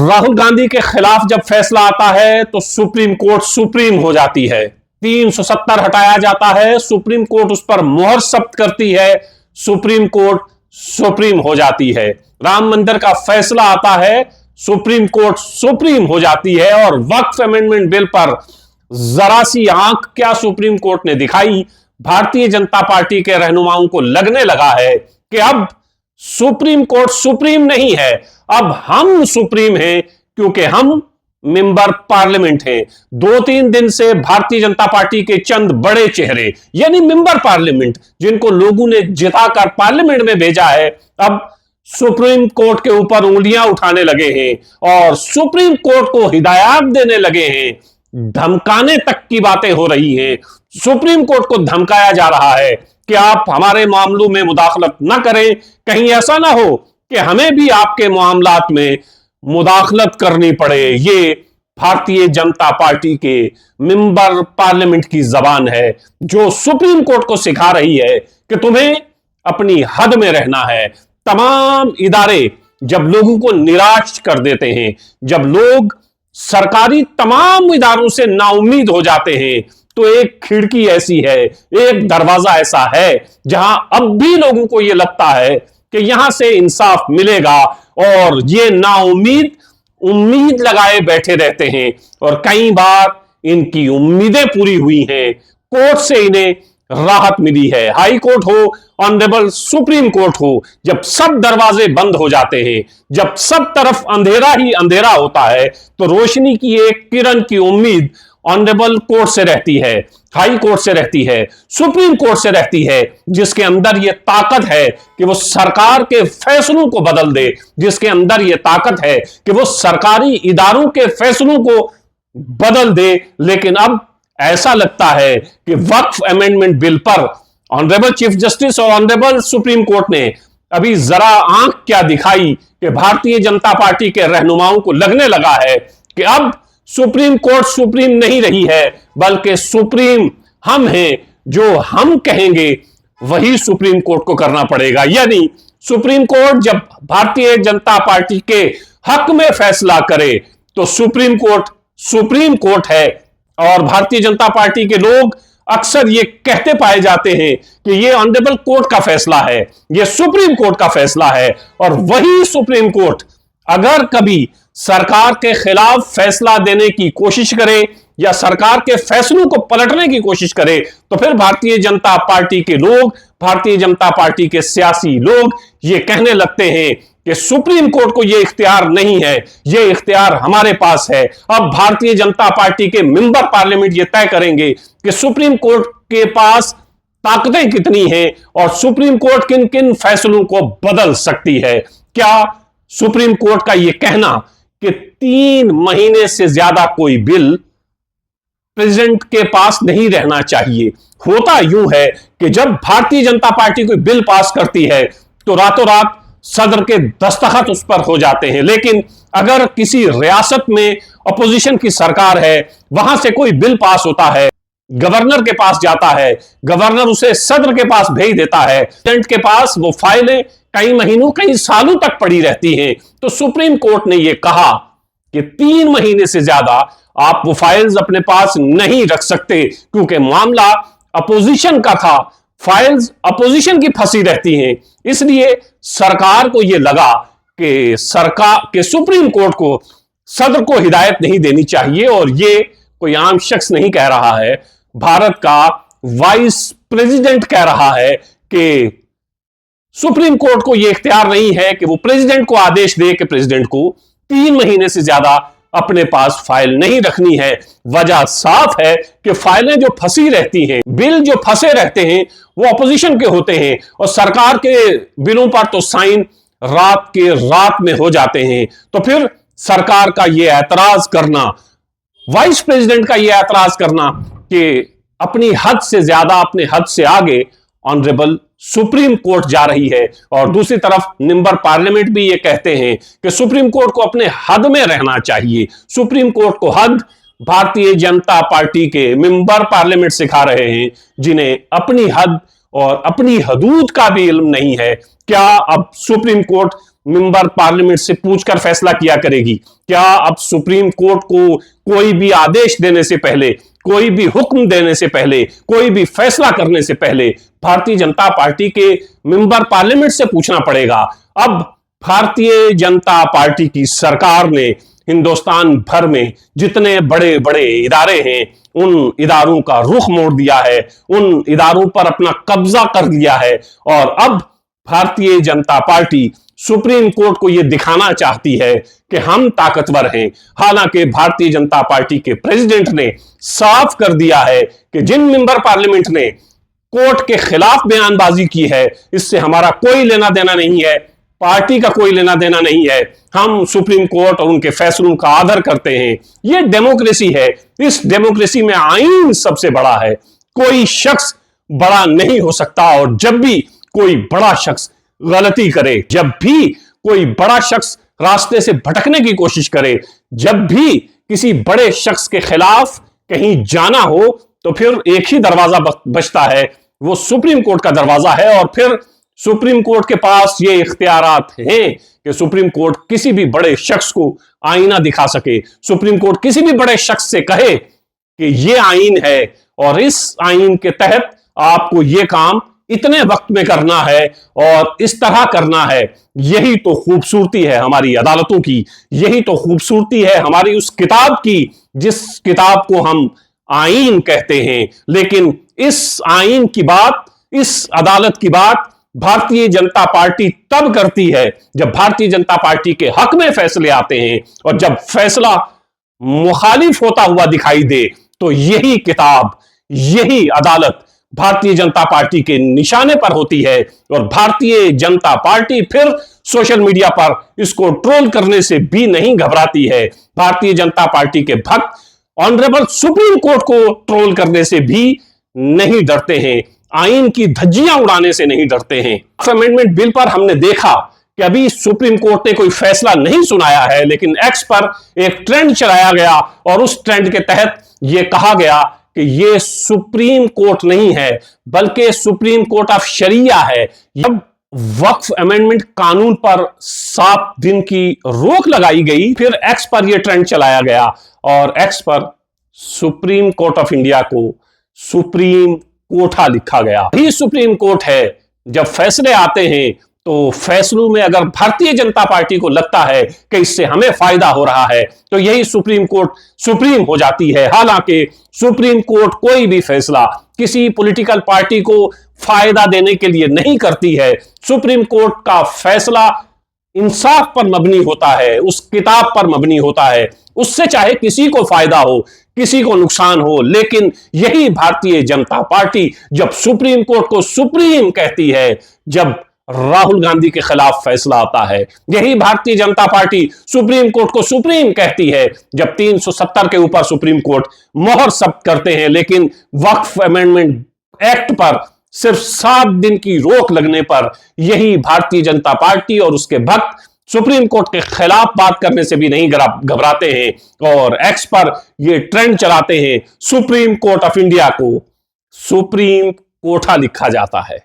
राहुल गांधी के खिलाफ जब फैसला आता है तो सुप्रीम कोर्ट सुप्रीम हो जाती है। 370 हटाया जाता है, सुप्रीम कोर्ट उस पर मोहर जब्त करती है, सुप्रीम कोर्ट सुप्रीम हो जाती है। राम मंदिर का फैसला आता है, सुप्रीम कोर्ट सुप्रीम हो जाती है। और वक्फ अमेंडमेंट बिल पर जरा सी आंख क्या सुप्रीम कोर्ट ने दिखाई, भारतीय जनता पार्टी के रहनुमाओं को लगने लगा है कि अब सुप्रीम कोर्ट सुप्रीम नहीं है, अब हम सुप्रीम हैं, क्योंकि हम मेंबर पार्लियामेंट हैं। 2-3 दिन से भारतीय जनता पार्टी के चंद बड़े चेहरे यानी मेंबर पार्लियामेंट, जिनको लोगों ने जिताकर पार्लियामेंट में भेजा है, अब सुप्रीम कोर्ट के ऊपर उंगलियां उठाने लगे हैं और सुप्रीम कोर्ट को हिदायत देने लगे हैं। धमकाने तक की बातें हो रही हैं। सुप्रीम कोर्ट को धमकाया जा रहा है कि आप हमारे मामलों में मुदाखलत ना करें, कहीं ऐसा ना हो कि हमें भी आपके मामलात में मुदाखलत करनी पड़े। ये भारतीय जनता पार्टी के मेंबर पार्लियामेंट की जबान है, जो सुप्रीम कोर्ट को सिखा रही है कि तुम्हें अपनी हद में रहना है। तमाम इदारे जब लोगों को निराश कर देते हैं, जब लोग सरकारी तमाम इदारों से नाउम्मीद हो जाते हैं, तो एक खिड़की ऐसी है, एक दरवाजा ऐसा है जहां अब भी लोगों को यह लगता है कि यहां से इंसाफ मिलेगा, और ये नाउम्मीद उम्मीद लगाए बैठे रहते हैं। और कई बार इनकी उम्मीदें पूरी हुई हैं, कोर्ट से इन्हें राहत मिली है। हाई कोर्ट हो, ऑनरेबल सुप्रीम कोर्ट हो, जब सब दरवाजे बंद हो जाते हैं, जब सब तरफ अंधेरा ही अंधेरा होता है, तो रोशनी की एक किरण की उम्मीद ऑनरेबल कोर्ट से रहती है, हाई कोर्ट से रहती है, सुप्रीम कोर्ट से रहती है, जिसके अंदर यह ताकत है कि वो सरकार के फैसलों को बदल दे, जिसके अंदर यह ताकत है कि वो सरकारी इदारों के फैसलों को बदल दे। लेकिन अब ऐसा लगता है कि वक्फ अमेंडमेंट बिल पर ऑनरेबल चीफ जस्टिस और ऑनरेबल सुप्रीम कोर्ट ने अभी जरा आंख क्या दिखाई कि भारतीय जनता पार्टी के रहनुमाओं को लगने लगा है कि अब सुप्रीम कोर्ट सुप्रीम नहीं रही है, बल्कि सुप्रीम हम हैं। जो हम कहेंगे वही सुप्रीम कोर्ट को करना पड़ेगा। यानी सुप्रीम कोर्ट जब भारतीय जनता पार्टी के हक में फैसला करे तो सुप्रीम कोर्ट है। और भारतीय जनता पार्टी के लोग अक्सर ये कहते पाए जाते हैं कि ये ऑनरेबल कोर्ट का फैसला है, ये सुप्रीम कोर्ट का फैसला है। और वही सुप्रीम कोर्ट अगर कभी सरकार के खिलाफ फैसला देने की कोशिश करे या सरकार के फैसलों को पलटने की कोशिश करे, तो फिर भारतीय जनता पार्टी के लोग, भारतीय जनता पार्टी के सियासी लोग ये कहने लगते हैं कि सुप्रीम कोर्ट को यह इख्तियार नहीं है, यह इख्तियार हमारे पास है। अब भारतीय जनता पार्टी के मेंबर पार्लियामेंट यह तय करेंगे कि सुप्रीम कोर्ट के पास ताकतें कितनी हैं और सुप्रीम कोर्ट किन किन फैसलों को बदल सकती है। क्या सुप्रीम कोर्ट का यह कहना कि 3 महीने से ज्यादा कोई बिल प्रेसिडेंट के पास नहीं रहना चाहिए। होता यूं है कि जब भारतीय जनता पार्टी कोई बिल पास करती है तो रातों रात सदर के दस्तखत उस पर हो जाते हैं। लेकिन अगर किसी रियासत में अपोजिशन की सरकार है, वहां से कोई बिल पास होता है, गवर्नर के पास जाता है, गवर्नर उसे सदर के पास भेज देता है, प्रेसिडेंट के पास वो फाइलें कई महीनों कई सालों तक पड़ी रहती हैं। तो सुप्रीम कोर्ट ने यह कहा कि 3 महीने से ज्यादा आप वो फाइल्स अपने पास नहीं रख सकते, क्योंकि मामला अपोजिशन का था, फाइल्स अपोजिशन की फंसी रहती हैं। इसलिए सरकार को यह लगा कि सुप्रीम कोर्ट को सदर को हिदायत नहीं देनी चाहिए। और यह कोई आम शख्स नहीं कह रहा है, भारत का वाइस प्रेसिडेंट कह रहा है कि सुप्रीम कोर्ट को यह इख्तियार नहीं है कि वो प्रेसिडेंट को आदेश दे कि प्रेसिडेंट को 3 महीने से ज्यादा अपने पास फाइल नहीं रखनी है। वजह साफ है कि फाइलें जो फंसी रहती हैं, बिल जो फंसे रहते हैं, वो अपोजिशन के होते हैं और सरकार के बिलों पर तो साइन रात के रात में हो जाते हैं। तो फिर सरकार का यह ऐतराज करना, वाइस प्रेसिडेंट का यह ऐतराज करना कि अपनी हद से ज्यादा, अपने हद से आगे ऑनरेबल सुप्रीम कोर्ट जा रही है, और दूसरी तरफ मेंबर पार्लियामेंट भी ये कहते हैं कि सुप्रीम कोर्ट को अपने हद में रहना चाहिए। सुप्रीम कोर्ट को हद भारतीय जनता पार्टी के मेंबर पार्लियामेंट सिखा रहे हैं, जिन्हें अपनी हद और अपनी हदूद का भी इल्म नहीं है। क्या अब सुप्रीम कोर्ट मेंबर पार्लियामेंट से पूछकर फैसला किया करेगी। क्या अब सुप्रीम कोर्ट को कोई भी आदेश देने से पहले, कोई भी हुक्म देने से पहले, कोई भी फैसला करने से पहले भारतीय जनता पार्टी के मेंबर पार्लियामेंट से पूछना पड़ेगा? अब भारतीय जनता पार्टी की सरकार ने हिंदुस्तान भर में जितने बड़े बड़े इदारे हैं, उन इदारों का रुख मोड़ दिया है, उन इदारों पर अपना कब्जा कर लिया है। और अब Bharatiya Janata party supreme court को यह दिखाना चाहती है कि हम ताकतवर हैं। हालांकि भारतीय जनता पार्टी के प्रेसिडेंट ने साफ कर दिया है कि जिन मेंबर पार्लियामेंट ने कोर्ट के खिलाफ बयानबाजी की है, इससे हमारा कोई लेना देना नहीं है, पार्टी का कोई लेना देना नहीं है। हम सुप्रीम कोर्ट और उनके फैसलों का आदर करते हैं। यह डेमोक्रेसी है। इस डेमोक्रेसी में आईन सबसे बड़ा है, कोई शख्स बड़ा नहीं हो सकता। और जब भी कोई बड़ा शख्स गलती करे, जब भी कोई बड़ा शख्स रास्ते से भटकने की कोशिश करे, जब भी किसी बड़े शख्स के खिलाफ कहीं जाना हो, तो फिर एक ही दरवाजा बचता है, वो सुप्रीम कोर्ट का दरवाजा है। और फिर सुप्रीम कोर्ट के पास ये इख्तियारात हैं कि सुप्रीम कोर्ट किसी भी बड़े शख्स को आईना दिखा सके, सुप्रीम कोर्ट किसी भी बड़े शख्स से कहे कि ये आईन है और इस आईन के तहत आपको ये काम इतने वक्त में करना है और इस तरह करना है। यही तो खूबसूरती है हमारी अदालतों की, यही तो खूबसूरती है हमारी उस किताब की जिस किताब को हम आईन कहते हैं। लेकिन इस आईन की बात, इस अदालत की बात भारतीय जनता पार्टी तब करती है जब भारतीय जनता पार्टी के हक में फैसले आते हैं, और जब फैसला मुखालिफ होता हुआ दिखाई दे तो यही किताब, यही अदालत भारतीय जनता पार्टी के निशाने पर होती है। और भारतीय जनता पार्टी फिर सोशल मीडिया पर इसको ट्रोल करने से भी नहीं घबराती है। भारतीय जनता पार्टी के भक्त ऑनरेबल सुप्रीम कोर्ट को ट्रोल करने से भी नहीं डरते हैं, आईन की धज्जियां उड़ाने से नहीं डरते हैं। अमेंडमेंट बिल पर हमने देखा कि अभी सुप्रीम कोर्ट ने कोई फैसला नहीं सुनाया है, लेकिन एक्स पर एक ट्रेंड चलाया गया और उस ट्रेंड के तहत यह कहा गया कि यह सुप्रीम कोर्ट नहीं है बल्कि सुप्रीम कोर्ट ऑफ शरिया है। जब वक्फ अमेंडमेंट कानून पर 7 दिन की रोक लगाई गई, फिर एक्स पर यह ट्रेंड चलाया गया और एक्स पर सुप्रीम कोर्ट ऑफ इंडिया को सुप्रीम कोठा लिखा गया। यही सुप्रीम कोर्ट है। जब फैसले आते हैं तो फैसलों में अगर भारतीय जनता पार्टी को लगता है कि इससे हमें फायदा हो रहा है, तो यही सुप्रीम कोर्ट सुप्रीम हो जाती है। हालांकि सुप्रीम कोर्ट कोई भी फैसला किसी पॉलिटिकल पार्टी को फायदा देने के लिए नहीं करती है। सुप्रीम कोर्ट का फैसला इंसाफ पर मबनी होता है, उस किताब पर मबनी होता है, उससे चाहे किसी को फायदा हो, किसी को नुकसान हो। लेकिन यही भारतीय जनता पार्टी जब सुप्रीम कोर्ट को सुप्रीम कहती है, जब राहुल गांधी के खिलाफ फैसला आता है, यही Bharatiya Janata party supreme court को सुप्रीम कहती है जब 370 के ऊपर सुप्रीम कोर्ट मोहर जब्त करते हैं। लेकिन वक्फ अमेंडमेंट एक्ट पर सिर्फ 7 दिन की रोक लगने पर यही भारतीय जनता पार्टी और उसके भक्त सुप्रीम कोर्ट के खिलाफ बात करने से भी नहीं घबराते हैं और एक्स पर यह ट्रेंड चलाते हैं। सुप्रीम कोर्ट ऑफ इंडिया को सुप्रीम कोठा लिखा जाता है।